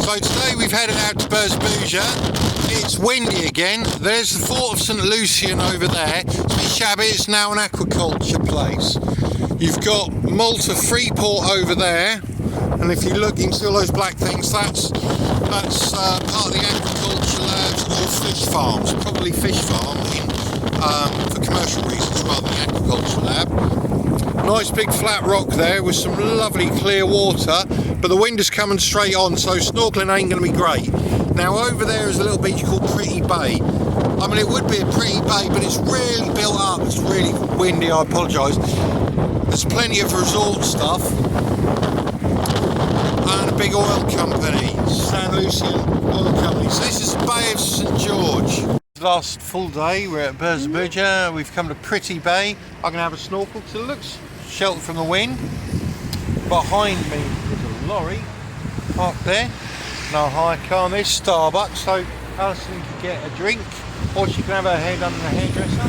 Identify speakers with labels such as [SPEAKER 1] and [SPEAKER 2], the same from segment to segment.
[SPEAKER 1] So today we've headed out to Birzebugga. It's windy again. There's the Fort of St Lucian over there. It's a bit shabby, it's now an aquaculture place. You've got Malta Freeport over there, and if you look, you can see all those black things, that's part of the aquaculture labs or fish farms, probably fish farm for commercial reasons rather than aquaculture lab. Nice big flat rock there with some lovely clear water, but the wind is coming straight on, so snorkeling ain't going to be great. Now over there is a little beach called Pretty Bay. I mean, it would be a pretty bay, but it's really built up, it's really windy, I apologise. There's plenty of resort stuff and a big oil company, St Lucian Oil Company. So this is the Bay of St George. Last full day, we're at Birzebugga. We've come to Pretty Bay. I can have a snorkel because it looks sheltered from the wind. Behind me is a lorry parked there, and I'll hire a car, and there's Starbucks, so Alison can get a drink or she can have her hair done in the hairdresser.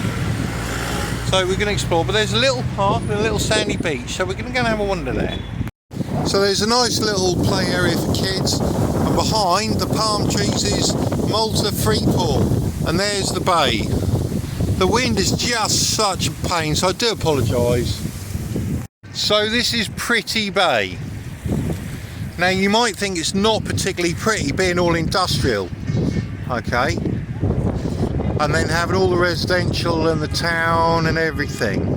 [SPEAKER 1] So we're going to explore, but there's a little park and a little sandy beach, so we're going to go and have a wander there. So there's a nice little play area for kids, and behind the palm trees is Malta Freeport, and there's the bay. The wind is just such a pain, so I do apologise. So this is Pretty Bay. Now you might think it's not particularly pretty being all industrial, okay, and then having all the residential and the town and everything,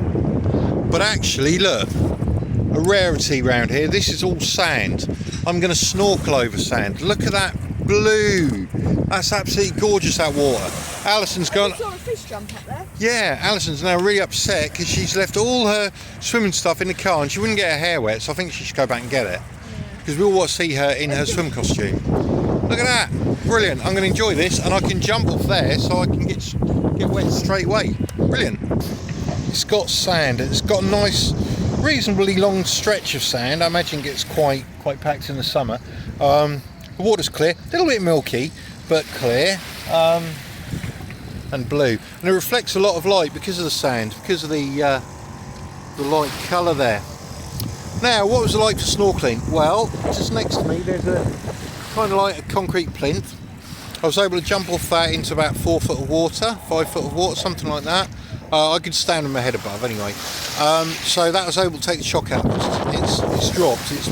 [SPEAKER 1] but actually look, a rarity around here, this is all sand. I'm going to snorkel over sand. Look at that blue, that's absolutely gorgeous, that water. Alison's gone.
[SPEAKER 2] You saw a fish jump up there?
[SPEAKER 1] Yeah, Alison's now really upset because she's left all her swimming stuff in the car and she wouldn't get her hair wet, so I think she should go back and get it. Because we all want to see her in her swim costume. Look at that, brilliant. I'm going to enjoy this, and I can jump off there so I can get wet straight away. Brilliant. It's got sand, it's got a nice, reasonably long stretch of sand. I imagine it gets quite packed in the summer. The water's clear, a little bit milky, but clear. And blue, and it reflects a lot of light because of the sand, because of the light colour there. Now, what was it like for snorkeling? Well, just next to me there's a kind of like a concrete plinth. I was able to jump off that into about 4 foot of water, 5 foot of water, something like that. I could stand with my head above anyway. So that was able to take the shock out. It's dropped. It's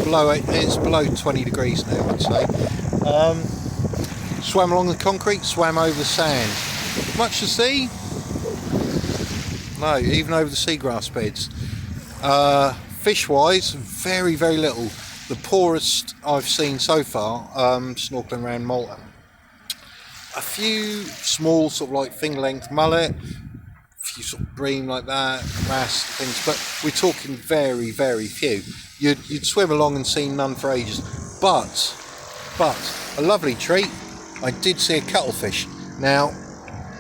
[SPEAKER 1] below 20 degrees now, I'd say. Swam along the concrete, swam over the sand. Much to see? No, even over the seagrass beds. Fish wise, very little. The poorest I've seen so far, snorkeling around Malta. A few small sort of like finger length mullet, a few sort of bream like that, wrasse things, but we're talking very few. You'd swim along and see none for ages. But a lovely treat, I did see a cuttlefish. Now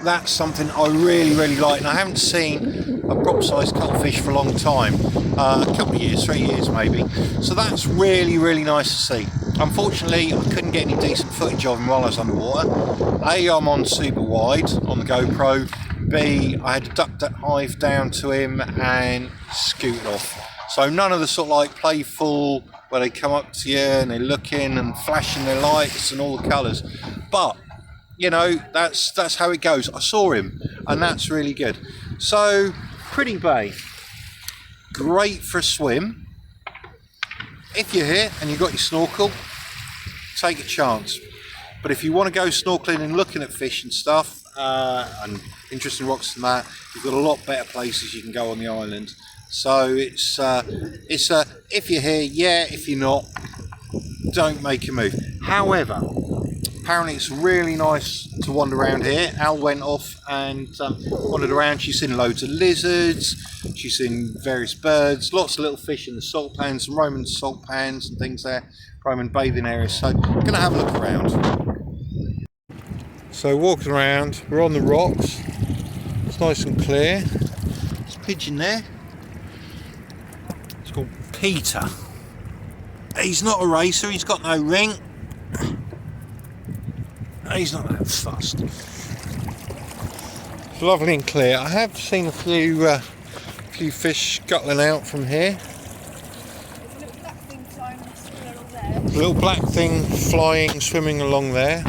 [SPEAKER 1] that's something I really like, and I haven't seen a prop sized cuttlefish for a long time, a couple of years, 3 years maybe, so that's really nice to see. Unfortunately I couldn't get any decent footage of him while I was underwater. A, I'm on super wide on the GoPro, B, I had to duck that hive down to him and scoot off, so none of the sort of like playful where they come up to you and they're looking and flashing their lights and all the colours, but you know, that's how it goes. I saw him, and that's really good. So, Pretty Bay, great for a swim. If you're here and you've got your snorkel, take a chance. But if you want to go snorkeling and looking at fish and stuff, and interesting rocks and that, you've got a lot better places you can go on the island. So it's if you're here, yeah. If you're not, don't make a move. However, apparently it's really nice to wander around here. Al went off and wandered around. She's seen loads of lizards, she's seen various birds, lots of little fish in the salt pans, some Roman salt pans and things there, Roman bathing areas. So I'm going to have a look around. So walking around, we're on the rocks, it's nice and clear. There's a pigeon there, it's called Peter. He's not a racer, he's got no ring. He's not that fussed. It's lovely and clear. I have seen a few fish scuttling out from here.
[SPEAKER 2] There's a little black thing flying on the squirrel there.
[SPEAKER 1] Little black thing flying, swimming along there.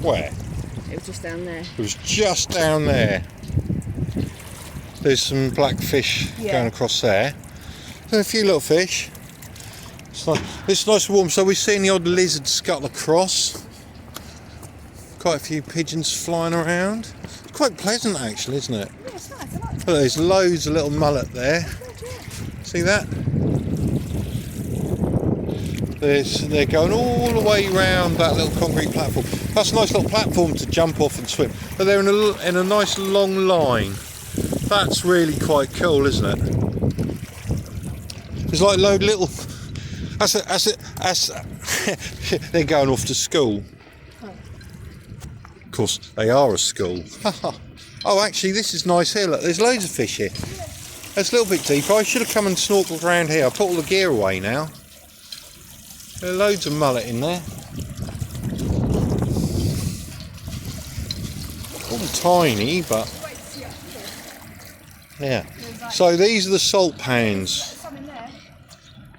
[SPEAKER 1] Where?
[SPEAKER 2] It was just down there.
[SPEAKER 1] It was just down there. There's some black fish going across there. And a few little fish. It's nice and warm. So we're seeing the odd lizard scuttle across. Quite a few pigeons flying around. It's quite pleasant actually, isn't it?
[SPEAKER 2] Yeah, it's nice. I like it.
[SPEAKER 1] Look, there's loads of little mullet there. See that? They're going all the way round that little concrete platform. That's a nice little platform to jump off and swim. But they're in a nice long line. That's really quite cool, isn't it? There's like load little. They're going off to school. Of course, they are a school. Oh, actually, this is nice here. Look, there's loads of fish here. It's a little bit deeper. I should have come and snorkeled around here. I put all the gear away now. There are loads of mullet in there. All tiny, but yeah. So these are the salt pans.
[SPEAKER 2] Some in there.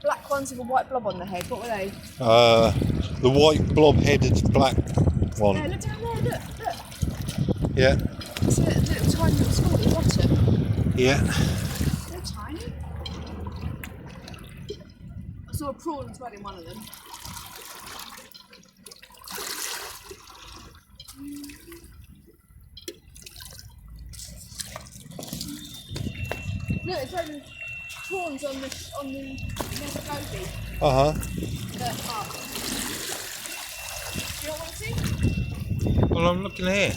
[SPEAKER 2] Black ones with a white blob on the head. What were they?
[SPEAKER 1] The white blob-headed black one.
[SPEAKER 2] Yeah, look down there. Look.
[SPEAKER 1] Yeah.
[SPEAKER 2] It's a little tiny little school at the bottom.
[SPEAKER 1] Yeah.
[SPEAKER 2] They're tiny. I saw a prawn as well in one of them. Look, it's only prawns on the goby.
[SPEAKER 1] Uh-huh.
[SPEAKER 2] The park. Do you not want to see?
[SPEAKER 1] Well, I'm looking here.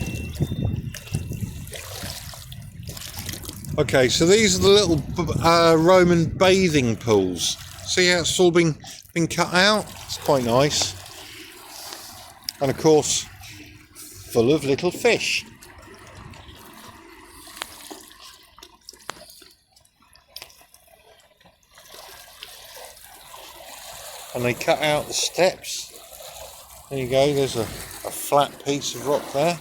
[SPEAKER 1] Okay, so these are the little Roman bathing pools. See how it's all been cut out? It's quite nice. And of course, full of little fish. And they cut out the steps. There you go, there's a flat piece of rock there.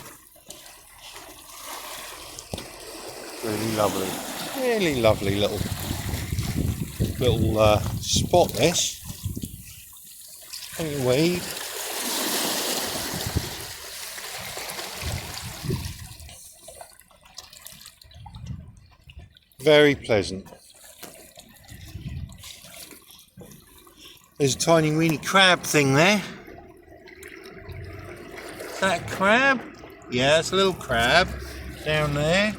[SPEAKER 1] Really lovely little spot this. Plenty of weed. Very pleasant. There's a tiny weeny crab thing there. Is that a crab? Yeah, it's a little crab down there.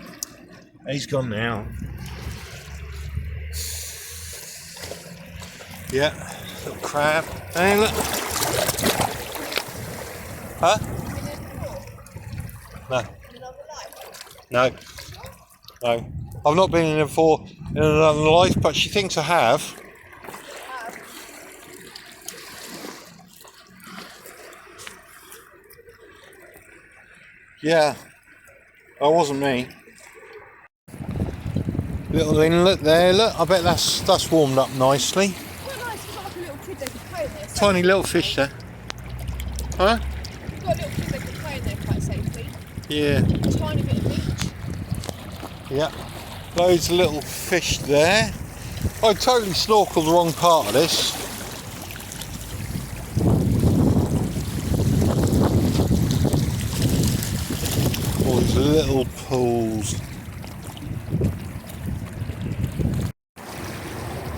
[SPEAKER 1] He's gone now. Yeah, little crab. Hey, look. Huh? No. No. No. I've not been in there before in another life, but she thinks I have. Yeah, that wasn't me. Little inlet there, look, I bet that's warmed up nicely.
[SPEAKER 2] Quite nice, you've got like a little kid they could play in there.
[SPEAKER 1] Tiny little fish there. Huh?
[SPEAKER 2] You've got a little kid they could play in there quite safely.
[SPEAKER 1] Yeah.
[SPEAKER 2] A tiny bit of beach.
[SPEAKER 1] Yeah. Loads of little fish there. I totally snorkeled the wrong part of this. All these little pools.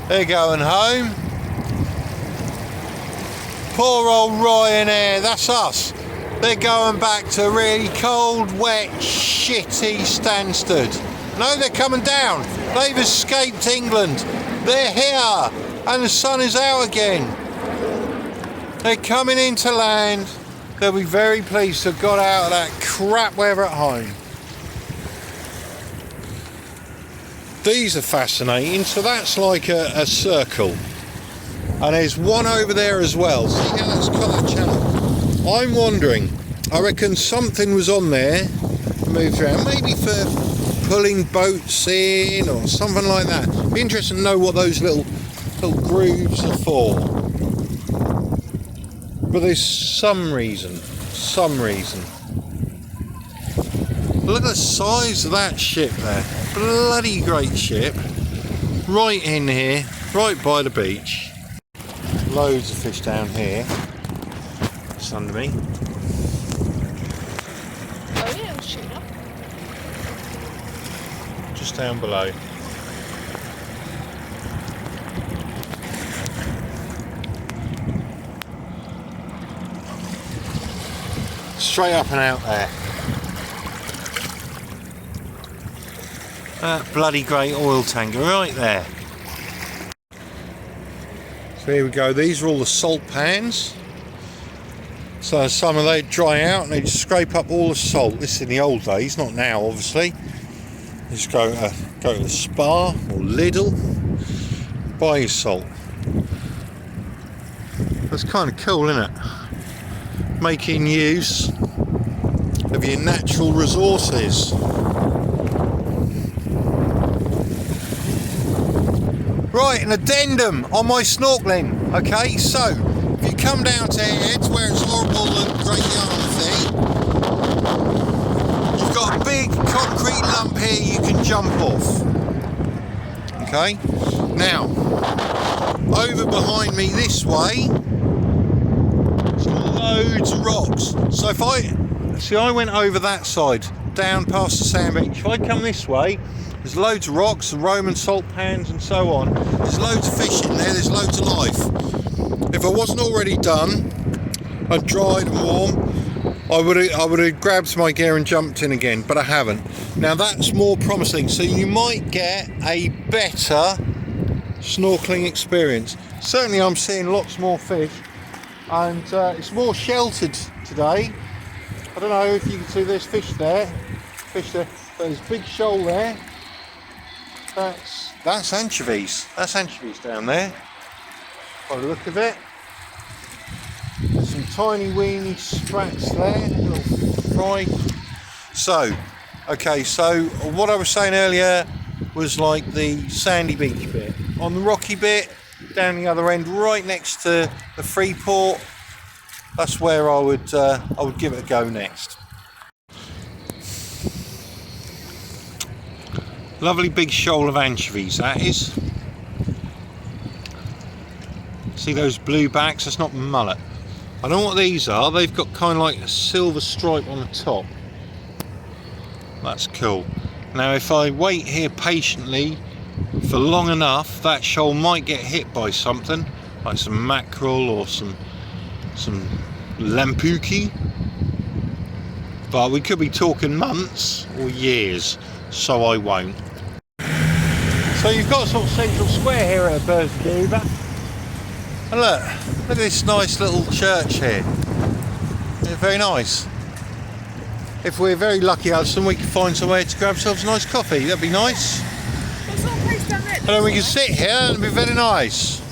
[SPEAKER 1] They're going home. Poor old Ryanair, that's us. They're going back to really cold, wet, shitty Stansted. No, they're coming down. They've escaped England. They're here. And the sun is out again. They're coming into land. They'll be very pleased to have got out of that crap weather at home. These are fascinating. So that's like a circle. And there's one over there as well. See how that's cut the channel? I'm wondering, I reckon something was on there, moved around, maybe for pulling boats in or something like that. Be interesting to know what those little grooves are for. But there's some reason. Look at the size of that ship there. Bloody great ship. Right in here, right by the beach. loads of fish down here. It's under me.
[SPEAKER 2] Oh yeah, tuna.
[SPEAKER 1] Just down below. Straight up and out there. That bloody great oil tanker right there. So here we go, these are all the salt pans. So some of they dry out and they just scrape up all the salt. This is in the old days, not now obviously. You just go to the Spar or Lidl, buy your salt. That's kind of cool, isn't it? Making use of your natural resources. Right, an addendum on my snorkeling. Okay, so if you come down to here to where it's horrible and Great Yarmouth, you've got a big concrete lump here you can jump off. Okay, now over behind me this way, there's loads of rocks. So if I went over that side, down past the sand beach. If I come this way, there's loads of rocks and Roman salt pans and so on. There's loads of fish in there, there's loads of life. If I wasn't already done, and dried and warm, I would have grabbed my gear and jumped in again, but I haven't. Now that's more promising, so you might get a better snorkeling experience. Certainly I'm seeing lots more fish, and it's more sheltered today. I don't know if you can see there's fish there, but there's a big shoal there. That's anchovies. That's anchovies down there. By the look of it. There's some tiny weeny sprats there, little fry. So what I was saying earlier was like the sandy beach bit. On the rocky bit, down the other end, right next to the Freeport, that's where I would give it a go next. Lovely big shoal of anchovies, that is. See those blue backs? That's not mullet. I don't know what these are. They've got kind of like a silver stripe on the top. That's cool. Now if I wait here patiently for long enough, that shoal might get hit by something, like some mackerel or some lampuki. But we could be talking months or years, so I won't. So you've got a sort of central square here at Birzebugga. And look at this nice little church here. It's very nice. If we're very lucky, Hudson, we can find somewhere to grab ourselves a nice coffee. That'd be nice.
[SPEAKER 2] There's a little place down there.
[SPEAKER 1] And then we can sit here and it'd be very nice.